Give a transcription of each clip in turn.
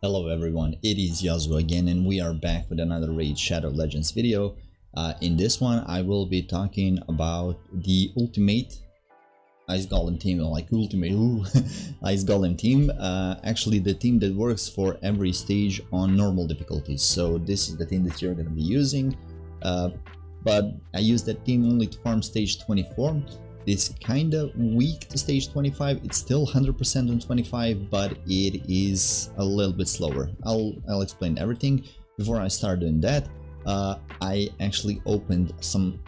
Hello everyone, it is Yazoo again and we are back with another Raid Shadow Legends video. In this one I will be talking about the ultimate Ice Golem team, like ultimate Ice Golem team, actually the team that works for every stage on normal difficulties. So this is the team that you're going to be using, but I use that team only to farm stage 24. It's kind of weak to stage 25. It's still 100% on 25, but it is a little bit slower. I'll explain everything. Before I start doing that, I actually opened some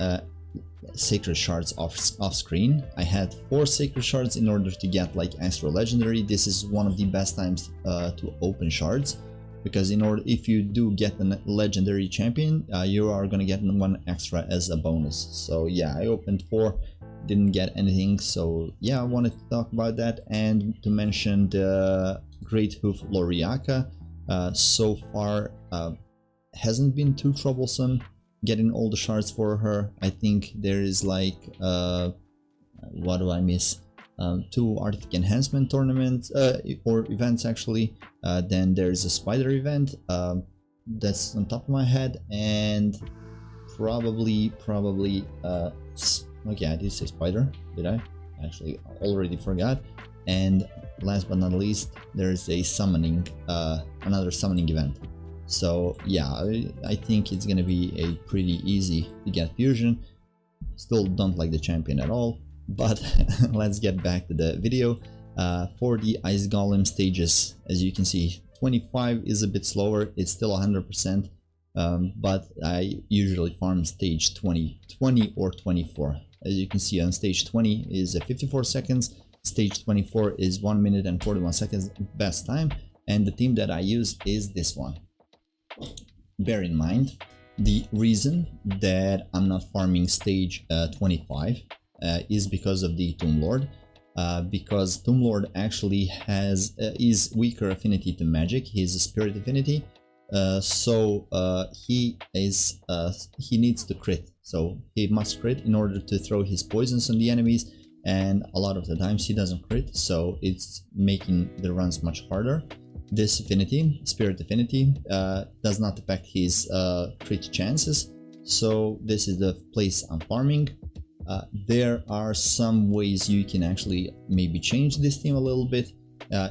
sacred shards off screen. I had 4 sacred shards in order to get like extra legendary. This is one of the best times to open shards, because if you do get a legendary champion, you are gonna get 1 extra as a bonus. So yeah, I opened 4. Didn't get anything, so yeah, I wanted to talk about that and to mention the Great Hoof Loriaka. So far hasn't been too troublesome getting all the shards for her. I think there is like what do I miss, 2 artifact enhancement tournaments or events actually, then there's a spider event that's on top of my head, and probably okay, I did say spider, did I? Actually, already forgot. And last but not least, there's a summoning, another summoning event. So yeah, I think it's gonna be a pretty easy to get fusion. Still don't like the champion at all, but let's get back to the video. For the Ice Golem stages, as you can see, 25 is a bit slower. It's still 100%. But I usually farm stage 20 or 24. As you can see, on stage 20 is 54 seconds, stage 24 is 1 minute and 41 seconds best time, and the team that I use is this one. Bear in mind, the reason that I'm not farming stage 25 is because of the Tomb Lord. Because Tomb Lord actually is weaker affinity to magic. He's a spirit affinity. So he needs to crit, so he must crit in order to throw his poisons on the enemies, and a lot of the times he doesn't crit, so it's making the runs much harder. This affinity, spirit affinity, does not affect his crit chances, so this is the place I'm farming. There are some ways you can actually maybe change this team a little bit.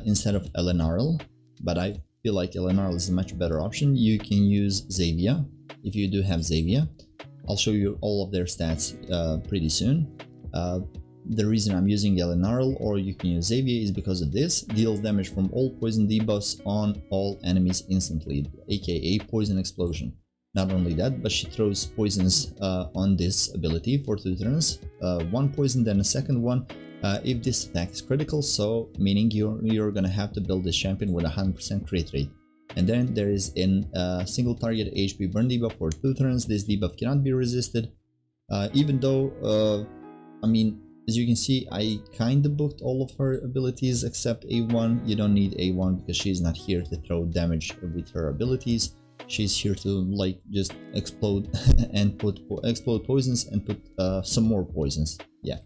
Instead of Elenarl, but I feel like Elenarl is a much better option, you can use Xavia. If you do have Xavia, I'll show you all of their stats pretty soon. The reason I'm using Elenarl, or you can use Xavia, is because of this: deals damage from all poison debuffs on all enemies instantly, aka poison explosion. Not only that, but she throws poisons on this ability for 2 turns, 1 poison, then a second one, if this attack is critical, so meaning you're gonna have to build this champion with a 100% crit rate. And then there is a single target HP burn debuff for 2 turns. This debuff cannot be resisted, even though I mean, as you can see, I kinda booked all of her abilities except A1. You don't need A1 because she's not here to throw damage with her abilities. She's here to like just explode and explode poisons and put some more poisons. Yeah.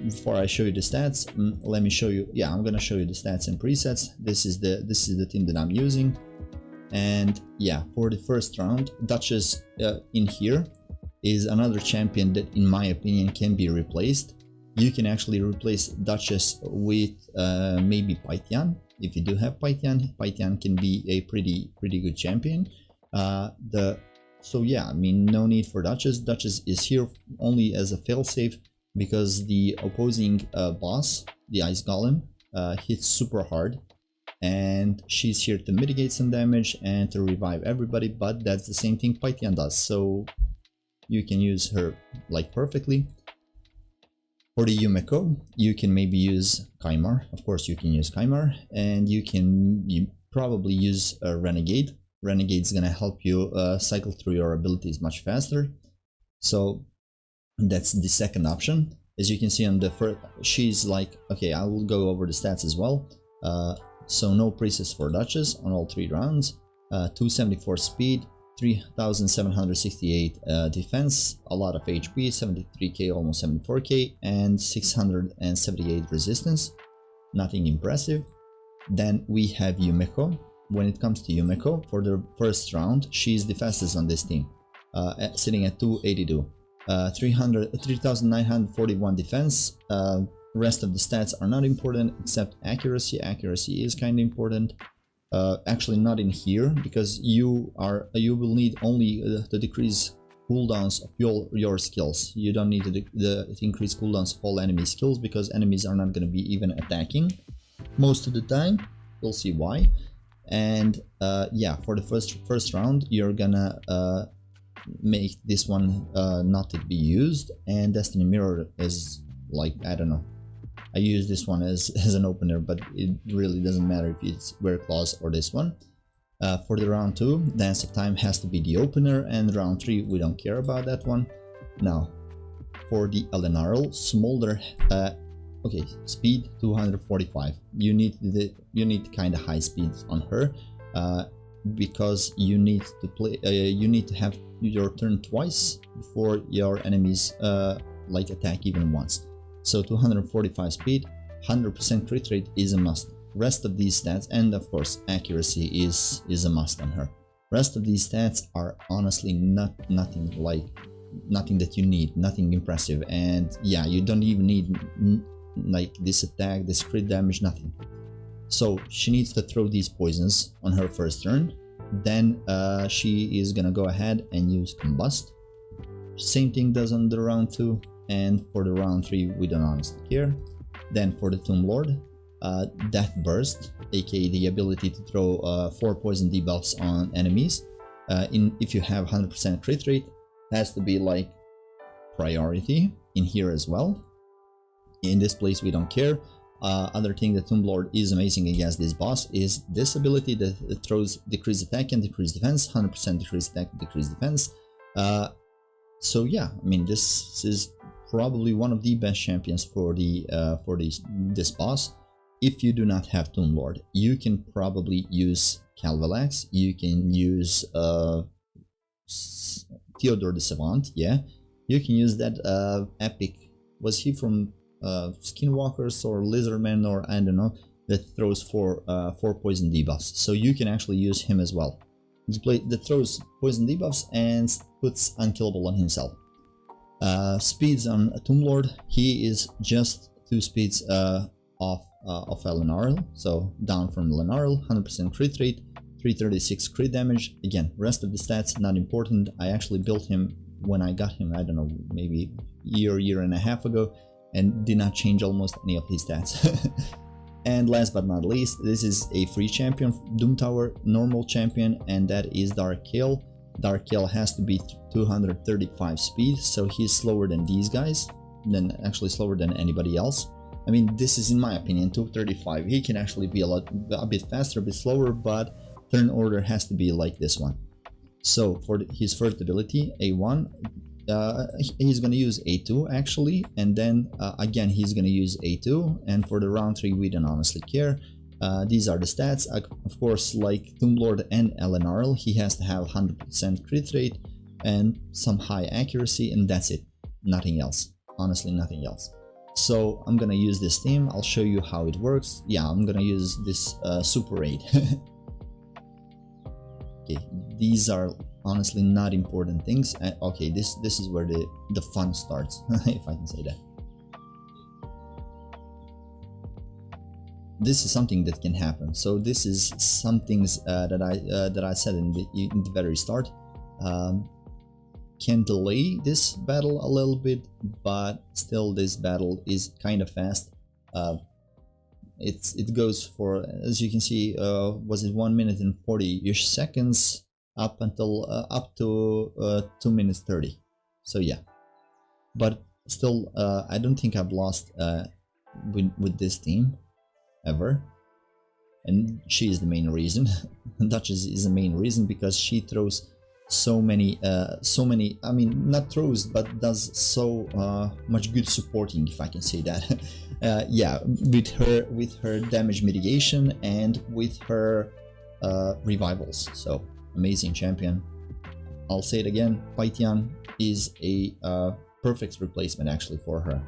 Before I show you the stats, let me show you. Yeah, I'm gonna show you the stats and presets. This is the team that I'm using, and yeah, for the first round, Duchess in here is another champion that, in my opinion, can be replaced. You can actually replace Duchess with maybe Pythian. If you do have Pythian, Pythian can be a pretty good champion. So yeah, I mean, no need for Duchess. Duchess is here only as a failsafe, because the opposing boss, the Ice Golem, hits super hard, and she's here to mitigate some damage and to revive everybody, but that's the same thing Pythian does, so you can use her like perfectly. For the Yumeko, you can maybe use Kymar. Of course you can use Kymar, and you probably use a Renegade. Renegade's gonna help you cycle through your abilities much faster, so that's the second option. As you can see on the first, she's like, okay, I will go over the stats as well. So no presets for Duchess on all 3 rounds, 274 speed, 3768 defense, a lot of HP, 73k, almost 74k, and 678 resistance. Nothing impressive. Then we have Yumeko. When it comes to Yumeko, for the first round, she's the fastest on this team, sitting at 282. 3941 defense. Rest of the stats are not important except accuracy. Accuracy is kind of important. Actually not in here, because you will need only to decrease cooldowns of your skills. You don't need to increase cooldowns of all enemy skills, because enemies are not going to be even attacking most of the time. We'll see why. And yeah, for the first round, you're gonna make this one not to be used, and Destiny Mirror is like, I don't know, I use this one as an opener, but it really doesn't matter if it's Wear Claws or this one. For the round 2, Dance of Time has to be the opener, and round 3 we don't care about that one. Now for the Elenarl, Smolder, okay, speed 245. You need kind of high speeds on her, because you need to have your turn twice before your enemies like attack even once. So 245 speed, 100% crit rate is a must. Rest of these stats, and of course accuracy is a must on her. Rest of these stats are honestly nothing that you need, nothing impressive. And yeah, you don't even need like this attack, this crit damage, nothing. So she needs to throw these poisons on her first turn. Then she is gonna go ahead and use Combust. Same thing does on the round 2, and for the round 3 we don't honestly care. Then for the Tomb Lord, Death Burst, aka the ability to throw 4 poison debuffs on enemies. If you have 100% crit rate, has to be like priority in here as well. In this place we don't care. Other thing that Tomb Lord is amazing against this boss is this ability that throws decreased attack and decreased defense, 100% decreased attack, decreased defense. So yeah, I mean, this is probably one of the best champions for this boss. If you do not have Tomb Lord, you can probably use Calvalax, you can use Theodore the Savant, yeah, you can use that epic, was he from Skinwalkers or Lizardman, or I don't know, that throws 4 poison debuffs, so you can actually use him as well. That throws poison debuffs and puts unkillable on himself. Speeds on Tomb Lord, he is just 2 speeds off of Elenarl, so down from Elenarl, 100% crit rate, 336 crit damage. Again, rest of the stats not important. I actually built him when I got him, I don't know, maybe year and a half ago, and did not change almost any of his stats. And last but not least, this is a free champion, Doom Tower normal champion, and that is Dark Kale. Dark Kale has to be 235 speed, so he's slower than these guys, actually slower than anybody else. I mean, this is in my opinion 235. He can actually be a bit faster, a bit slower, but turn order has to be like this one. So for his first ability, A1, he's gonna use A2 actually, and then again he's gonna use A2, and for the round 3 we don't honestly care. These are the stats. Of course, like Tomb Lord and Elenarl, he has to have 100% crit rate and some high accuracy, and that's it. Nothing else. Honestly, nothing else. So I'm gonna use this team. I'll show you how it works. Yeah, I'm gonna use this Super 8. Okay, these are honestly not important things. Okay, this is where the fun starts, if I can say that. This is something that can happen. So this is some things that I said in the very start. Can delay this battle a little bit, but still this battle is kind of fast. It goes for, as you can see, was it 1 minute and 40-ish seconds up to 2 minutes 30. So yeah, but still I don't think I've lost with this team ever, and she is the main reason. Duchess is the main reason, because she throws so many, I mean, not throws, but does so much good supporting, if I can say that. Yeah, with her damage mitigation and with her revivals. So amazing champion. I'll say it again, Pythian is a perfect replacement actually for her.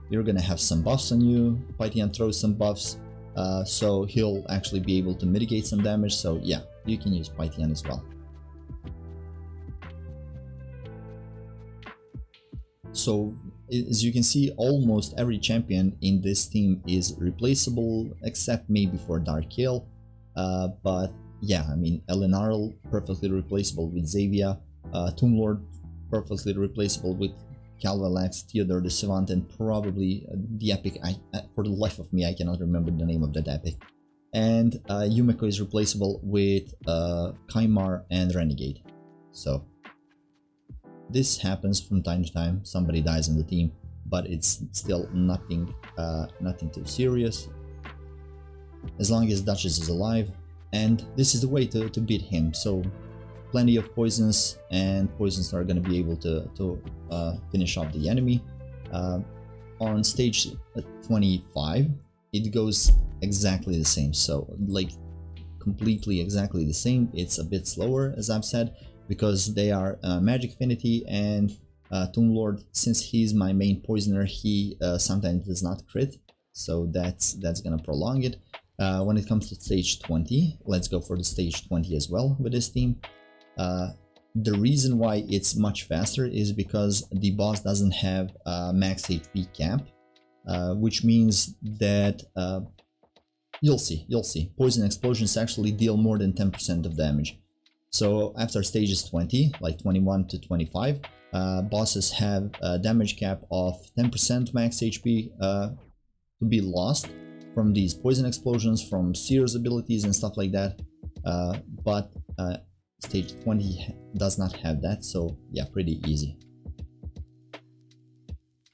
You're gonna have some buffs on you. Pythian throws some buffs. so he'll actually be able to mitigate some damage. So yeah, you can use Pythian as well. So as you can see, almost every champion in this team is replaceable, except maybe for Dark Hill. But yeah, I mean, Elenarl perfectly replaceable with Xavia, Tomb Lord perfectly replaceable with Calvalax, Theodore the Savant, and probably the epic. For the life of me, I cannot remember the name of that epic. And Yumeko is replaceable with Kaimar and Renegade. So this happens from time to time. Somebody dies on the team, but it's still nothing too serious, as long as Duchess is alive. And this is the way to beat him. So plenty of poisons, and poisons are going to be able to finish off the enemy. On stage 25 it goes exactly the same, so like completely exactly the same. It's a bit slower, as I've said, because they are magic affinity, and Tomb Lord, since he's my main poisoner, he sometimes does not crit, so that's gonna prolong it. When it comes to stage 20, let's go for the stage 20 as well with this team. The reason why it's much faster is because the boss doesn't have a max HP cap, which means that you'll see poison explosions actually deal more than 10% of damage. So after stages 20, like 21 to 25, bosses have a damage cap of 10% max HP to be lost from these poison explosions, from Seer's abilities and stuff like that. But stage 20 does not have that, so yeah, pretty easy.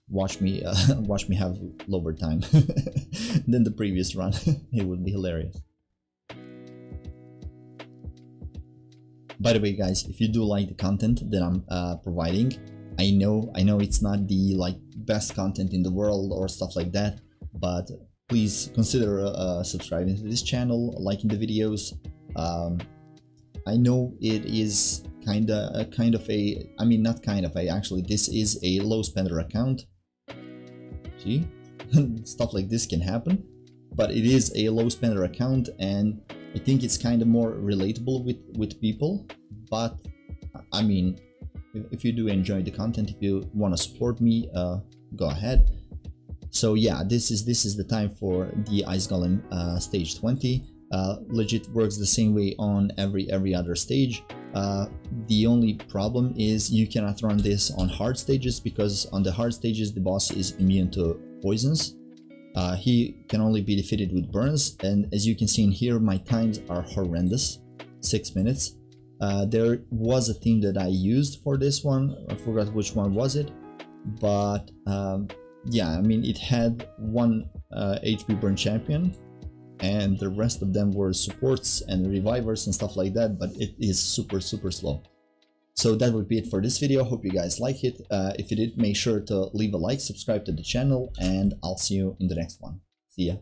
Watch me have lower time than the previous run. It would be hilarious. By the way, guys, if you do like the content that I'm providing, I know it's not the best content in the world or stuff like that, but please consider subscribing to this channel, liking the videos. I know it is actually this is a low spender account. See, stuff like this can happen, but it is a low spender account, and I think it's kind of more relatable with people. But I mean, if you do enjoy the content, if you want to support me, go ahead. So yeah, this is the time for the Ice Golem stage 20. Legit works the same way on every other stage. The only problem is you cannot run this on hard stages, because on the hard stages the boss is immune to poisons. He can only be defeated with burns, and as you can see in here, my times are horrendous, 6 minutes. There was a team that I used for this one, I forgot which one was it, but yeah, I mean, it had one HP burn champion, and the rest of them were supports and revivers and stuff like that, but it is super slow. So that would be it for this video. Hope you guys like it. If you did, make sure to leave a like, subscribe to the channel, and I'll see you in the next one. See ya.